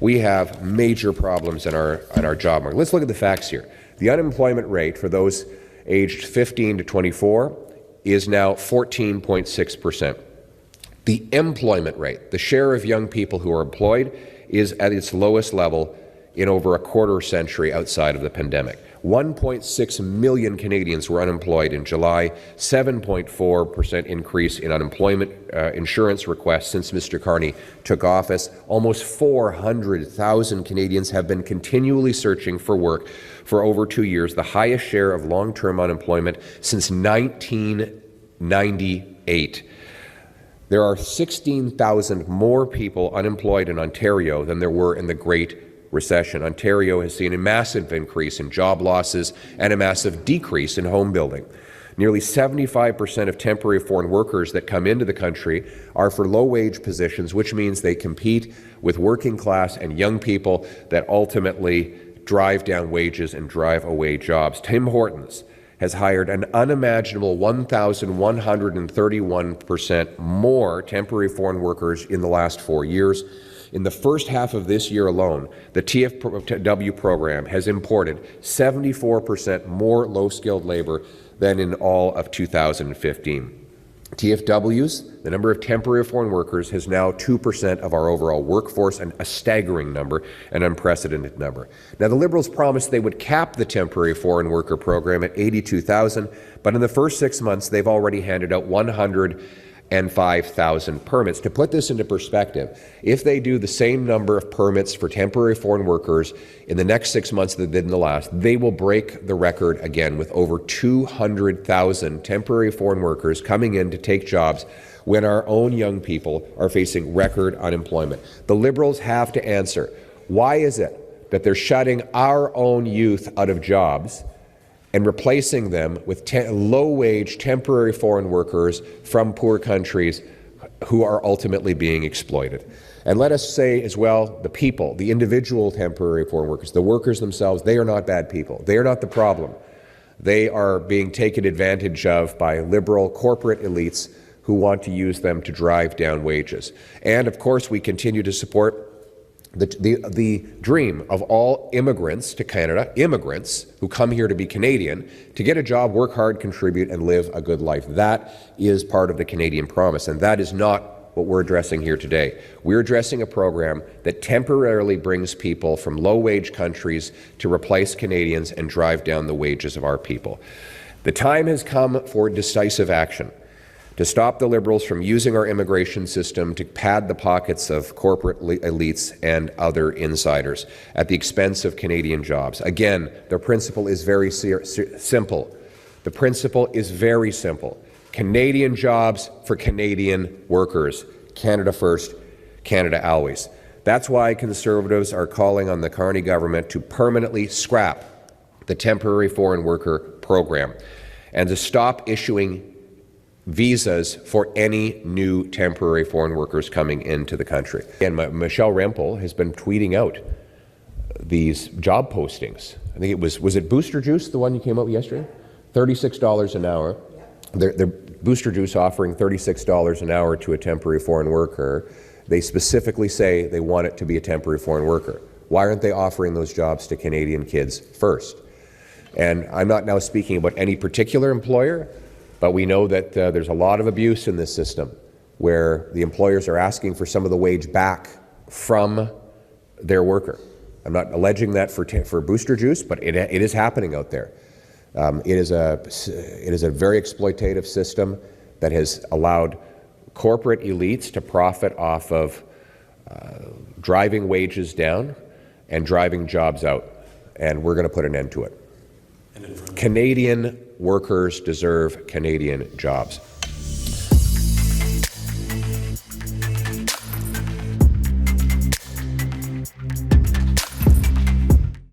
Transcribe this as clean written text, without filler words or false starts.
We have major problems in our job market. Let's look at the facts here. The unemployment rate for those aged 15 to 24 is now 14.6%. The employment rate, the share of young people who are employed, is at its lowest level in over a quarter century outside of the pandemic. 1.6 million Canadians were unemployed in July, 7.4% increase in unemployment insurance requests since Mr. Carney took office. Almost 400,000 Canadians have been continually searching for work for over 2 years, the highest share of long-term unemployment since 1998. There are 16,000 more people unemployed in Ontario than there were in the Great Recession. Ontario has seen a massive increase in job losses and a massive decrease in home building. Nearly 75% of temporary foreign workers that come into the country are for low-wage positions, which means they compete with working class and young people that ultimately drive down wages and drive away jobs. Tim Hortons has hired an unimaginable 1,131% more temporary foreign workers in the last 4 years. In the first half of this year alone, the TFW program has imported 74% more low-skilled labor than in all of 2015. TFWs, the number of temporary foreign workers, is now 2% of our overall workforce, and a staggering number, an unprecedented number. Now, the Liberals promised they would cap the temporary foreign worker program at 82,000, but in the first 6 months, they've already handed out 105,000 permits. To put this into perspective, if they do the same number of permits for temporary foreign workers in the next 6 months that they did in the last, they will break the record again with over 200,000 temporary foreign workers coming in to take jobs when our own young people are facing record unemployment. The Liberals have to answer, why is it that they're shutting our own youth out of jobs and replacing them with low-wage temporary foreign workers from poor countries who are ultimately being exploited? And let us say as well, the people, the individual temporary foreign workers, the workers themselves, they are not bad people. They are not the problem. They are being taken advantage of by Liberal corporate elites who want to use them to drive down wages. And of course, we continue to support the dream of all immigrants to Canada, immigrants who come here to be Canadian, to get a job, work hard, contribute, and live a good life. That is part of the Canadian promise, and that is not what we're addressing here today. We're addressing a program that temporarily brings people from low-wage countries to replace Canadians and drive down the wages of our people. The time has come for decisive action to stop the Liberals from using our immigration system to pad the pockets of corporate elites and other insiders at the expense of Canadian jobs. Again, the principle is very simple. The principle is very simple. Canadian jobs for Canadian workers. Canada first, Canada always. That's why Conservatives are calling on the Carney government to permanently scrap the temporary foreign worker program and to stop issuing visas for any new temporary foreign workers coming into the country. And Michelle Rempel has been tweeting out these job postings. I think it was it Booster Juice, the one you came out with yesterday? $36 an hour. They're Booster Juice offering $36 an hour to a temporary foreign worker. They specifically say they want it to be a temporary foreign worker. Why aren't they offering those jobs to Canadian kids first? And I'm not now speaking about any particular employer, but we know that there's a lot of abuse in this system where the employers are asking for some of the wage back from their worker. I'm not alleging that for Booster Juice, but it is happening out there. It is a very exploitative system that has allowed corporate elites to profit off of driving wages down and driving jobs out, and we're going to put an end to it. Canadian workers deserve Canadian jobs.